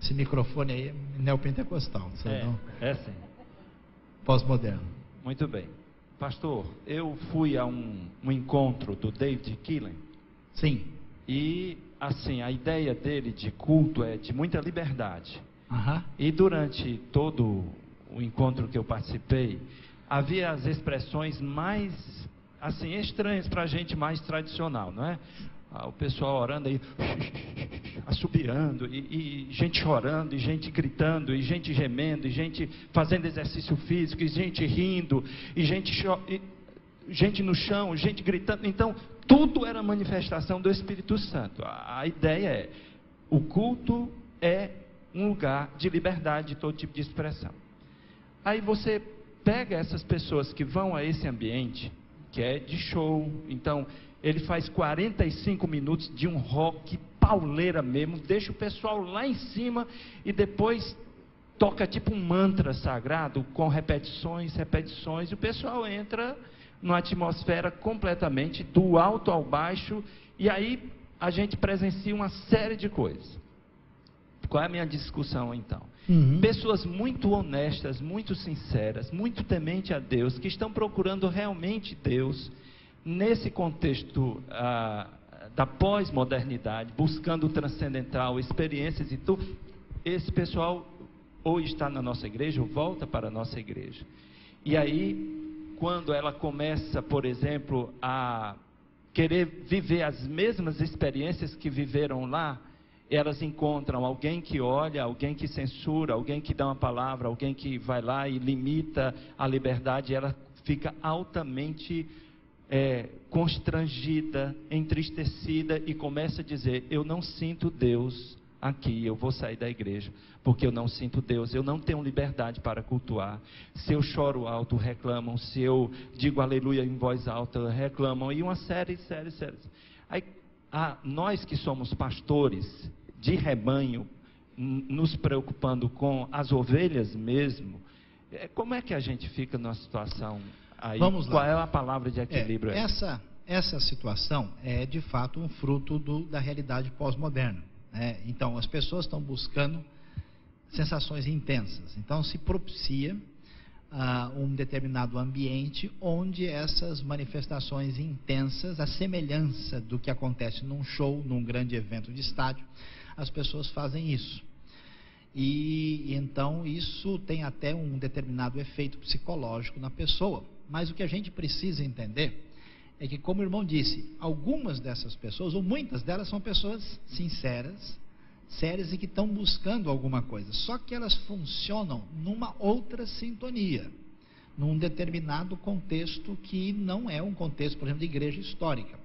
Esse microfone aí é neopentecostal, sabe? Não? É sim. Pós-moderno. Muito bem. Pastor, eu fui a um encontro do David Keelan. Sim. E, assim, a ideia dele de culto é de muita liberdade. Aham. E durante todo o encontro que eu participei, havia as expressões mais, assim, estranhas para a gente mais tradicional, não é? O pessoal orando aí, assobiando, e gente chorando, e gente gritando, e gente gemendo, e gente fazendo exercício físico, e gente rindo, e gente no chão, gente gritando. Então, tudo era manifestação do Espírito Santo. A ideia é, o culto é um lugar de liberdade de todo tipo de expressão. Aí você pega essas pessoas que vão a esse ambiente, que é de show, então ele faz 45 minutos de um rock pauleira mesmo, deixa o pessoal lá em cima e depois toca tipo um mantra sagrado com repetições, e o pessoal entra numa atmosfera completamente do alto ao baixo, e aí a gente presencia uma série de coisas. Qual é a minha discussão então? Pessoas muito honestas, muito sinceras, muito temente a Deus, que estão procurando realmente Deus, nesse contexto da pós-modernidade, buscando o transcendental, experiências e tudo, esse pessoal ou está na nossa igreja ou volta para a nossa igreja. E aí, quando ela começa, por exemplo, a querer viver as mesmas experiências que viveram lá, elas encontram alguém que olha, alguém que censura, alguém que dá uma palavra, alguém que vai lá e limita a liberdade, e ela fica altamente constrangida, entristecida, e começa a dizer: eu não sinto Deus aqui, eu vou sair da igreja, porque eu não sinto Deus, eu não tenho liberdade para cultuar. Se eu choro alto, reclamam. Se eu digo aleluia em voz alta, reclamam. E uma série. Aí, nós que somos pastores de rebanho, nos preocupando com as ovelhas mesmo, como é que a gente fica numa situação aí? Vamos lá. Qual é a palavra de equilíbrio aí? Essa situação é de fato um fruto da realidade pós-moderna. Então, as pessoas estão buscando sensações intensas. Então, se propicia um determinado ambiente onde essas manifestações intensas, a semelhança do que acontece num show, num grande evento de estádio, as pessoas fazem isso. E então isso tem até um determinado efeito psicológico na pessoa. Mas o que a gente precisa entender é que, como o irmão disse, algumas dessas pessoas, ou muitas delas, são pessoas sinceras, sérias e que estão buscando alguma coisa, só que elas funcionam numa outra sintonia, num determinado contexto que não é um contexto, por exemplo, de igreja histórica.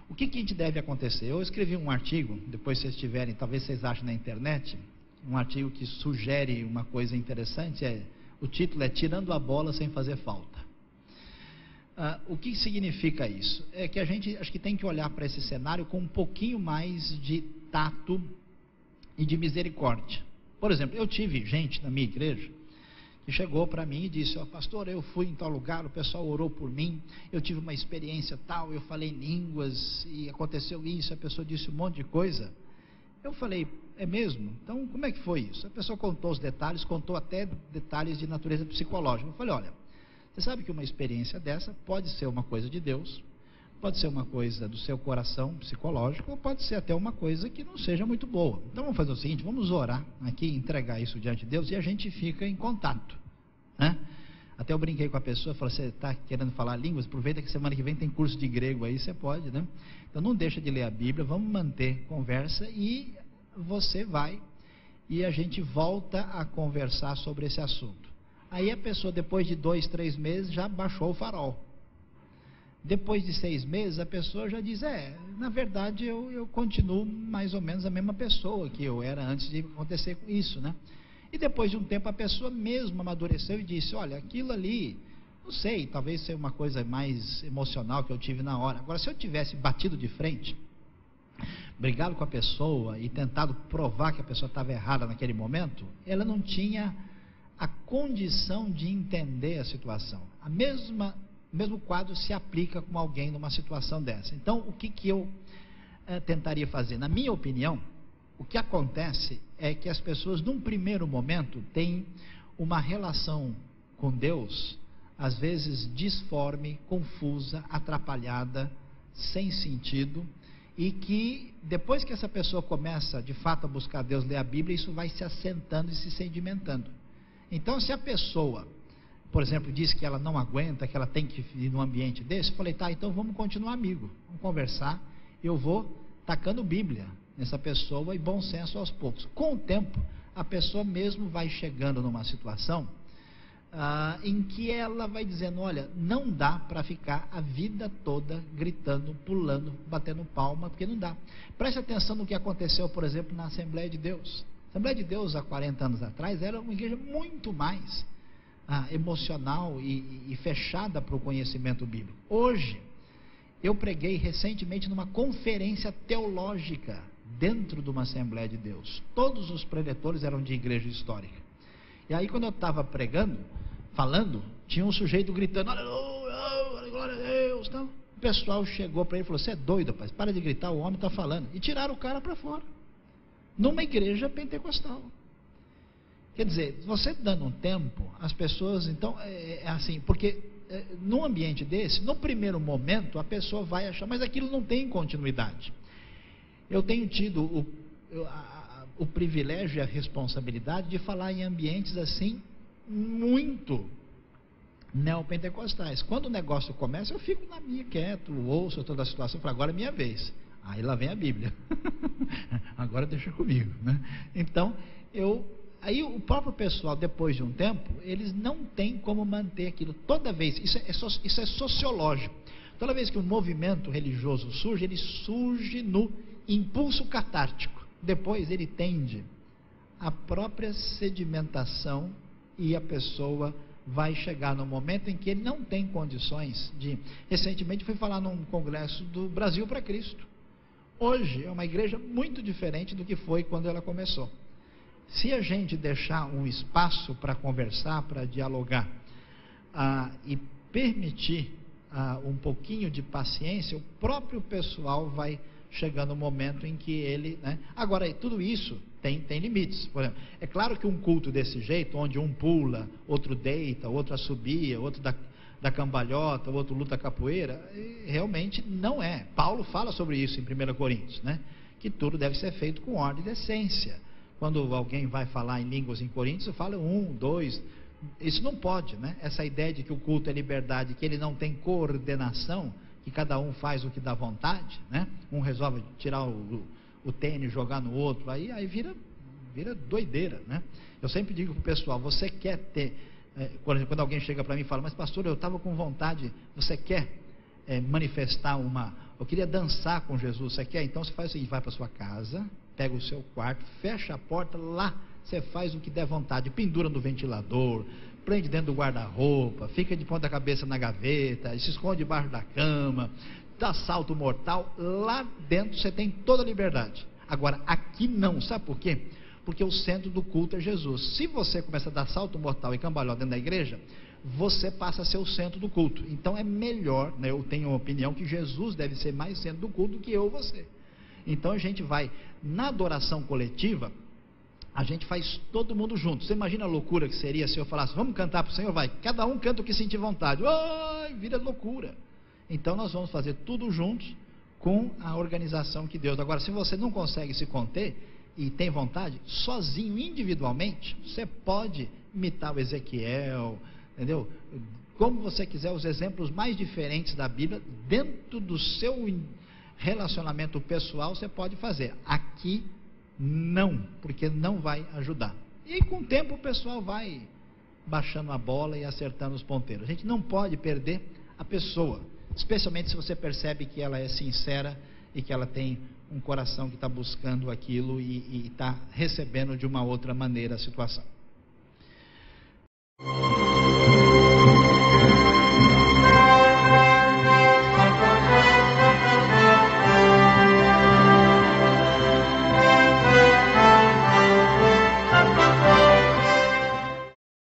O que a gente deve acontecer? Eu escrevi um artigo, depois vocês tiverem, talvez vocês achem na internet, um artigo que sugere uma coisa interessante, o título é Tirando a Bola Sem Fazer Falta. O que significa isso? É que a gente acho que tem que olhar para esse cenário com um pouquinho mais de tato e de misericórdia. Por exemplo, eu tive gente na minha igreja que chegou para mim e disse: pastor, eu fui em tal lugar, o pessoal orou por mim, eu tive uma experiência tal, eu falei em línguas e aconteceu isso, a pessoa disse um monte de coisa. Eu falei: é mesmo? Então como é que foi isso? A pessoa contou os detalhes, contou até detalhes de natureza psicológica. Eu falei: olha, você sabe que uma experiência dessa pode ser uma coisa de Deus, pode ser uma coisa do seu coração psicológico, ou pode ser até uma coisa que não seja muito boa. Então vamos fazer o seguinte, vamos orar aqui, entregar isso diante de Deus, e a gente fica em contato, né? Até eu brinquei com a pessoa, falei: você está querendo falar línguas? Aproveita que semana que vem tem curso de grego aí, você pode, né? Então não deixa de ler a Bíblia, vamos manter conversa, e você vai, e a gente volta a conversar sobre esse assunto. Aí a pessoa, depois de 2, 3 meses, já baixou o farol. Depois de 6 meses, a pessoa já diz: na verdade eu continuo mais ou menos a mesma pessoa que eu era antes de acontecer com isso, né? E depois de um tempo a pessoa mesmo amadureceu e disse: olha, aquilo ali, não sei, talvez seja uma coisa mais emocional que eu tive na hora. Agora, se eu tivesse batido de frente, brigado com a pessoa e tentado provar que a pessoa estava errada naquele momento, ela não tinha a condição de entender a situação. O mesmo quadro se aplica com alguém numa situação dessa. Então, o que eu tentaria fazer? Na minha opinião, O que acontece é que as pessoas, num primeiro momento, têm uma relação com Deus, às vezes disforme, confusa, atrapalhada, sem sentido, e que depois que essa pessoa começa de fato a buscar Deus, ler a Bíblia, isso vai se assentando e se sedimentando. Então, se a pessoa, por exemplo, diz que ela não aguenta, que ela tem que ir num ambiente desse, eu falei, tá, então vamos continuar amigo, vamos conversar, eu vou tacando Bíblia nessa pessoa e bom senso aos poucos. Com o tempo, a pessoa mesmo vai chegando numa situação em que ela vai dizendo, olha, não dá para ficar a vida toda gritando, pulando, batendo palma, porque não dá. Preste atenção no que aconteceu, por exemplo, na Assembleia de Deus. A Assembleia de Deus, há 40 anos atrás, era uma igreja muito mais emocional e fechada para o conhecimento bíblico. Hoje, eu preguei recentemente numa conferência teológica dentro de uma Assembleia de Deus. Todos os preletores eram de igreja histórica. E aí, quando eu estava pregando, falando, tinha um sujeito gritando, aleluia, glória a Deus, então, o pessoal chegou para ele e falou, você é doido, rapaz, para de gritar, o homem está falando, e tiraram o cara para fora, numa igreja pentecostal. Quer dizer, você dando um tempo, as pessoas, então, é assim, porque num ambiente desse, no primeiro momento, a pessoa vai achar, mas aquilo não tem continuidade. Eu tenho tido o privilégio e a responsabilidade de falar em ambientes assim, muito neopentecostais. Quando o negócio começa, eu fico na minha quieto, ouço toda a situação, falo, agora é minha vez. Aí lá vem a Bíblia. Agora deixa comigo, né? Então, aí o próprio pessoal, depois de um tempo, eles não têm como manter aquilo. Toda vez, isso é sociológico. Toda vez que um movimento religioso surge, ele surge no impulso catártico. Depois ele tende à própria sedimentação e a pessoa vai chegar no momento em que ele não tem condições de... Recentemente fui falar num congresso do Brasil para Cristo. Hoje é uma igreja muito diferente do que foi quando ela começou. Se a gente deixar um espaço para conversar, para dialogar e permitir um pouquinho de paciência, o próprio pessoal vai chegando no momento em que ele... Né? Agora, tudo isso tem limites. Por exemplo, é claro que um culto desse jeito, onde um pula, outro deita, outro assobia, outro dá cambalhota, outro luta capoeira, realmente não é. Paulo fala sobre isso em 1 Coríntios, né? Que tudo deve ser feito com ordem e decência. Quando alguém vai falar em línguas em Coríntios, fala 1, 2... Isso não pode, né? Essa ideia de que o culto é liberdade, que ele não tem coordenação, que cada um faz o que dá vontade, né? Um resolve tirar o tênis, jogar no outro, aí vira doideira, né? Eu sempre digo para o pessoal, você quer ter, por exemplo, quando alguém chega para mim e fala, mas pastor, eu estava com vontade, você quer manifestar eu queria dançar com Jesus, você quer? Então você faz o seguinte, vai para sua casa, pega o seu quarto, fecha a porta, lá você faz o que der vontade, pendura no ventilador, prende dentro do guarda-roupa, fica de ponta cabeça na gaveta, se esconde debaixo da cama, dá salto mortal, lá dentro você tem toda a liberdade. Agora, aqui não, sabe por quê? Porque o centro do culto é Jesus. Se você começa a dar salto mortal e cambalhota dentro da igreja, você passa a ser o centro do culto. Então é melhor, né, eu tenho uma opinião que Jesus deve ser mais centro do culto do que eu ou você. Então a gente vai, na adoração coletiva, a gente faz todo mundo junto. Você imagina a loucura que seria se eu falasse, vamos cantar para o Senhor? Vai, cada um canta o que sentir vontade. Ai, vira loucura. Então nós vamos fazer tudo juntos com a organização que Deus... Agora, se você não consegue se conter e tem vontade, sozinho, individualmente, você pode imitar o Ezequiel, entendeu? Como você quiser, os exemplos mais diferentes da Bíblia, dentro do seu relacionamento pessoal, você pode fazer. Aqui, não, porque não vai ajudar. E com o tempo o pessoal vai baixando a bola e acertando os ponteiros. A gente não pode perder a pessoa, especialmente se você percebe que ela é sincera e que ela tem um coração que está buscando aquilo e está recebendo de uma outra maneira a situação.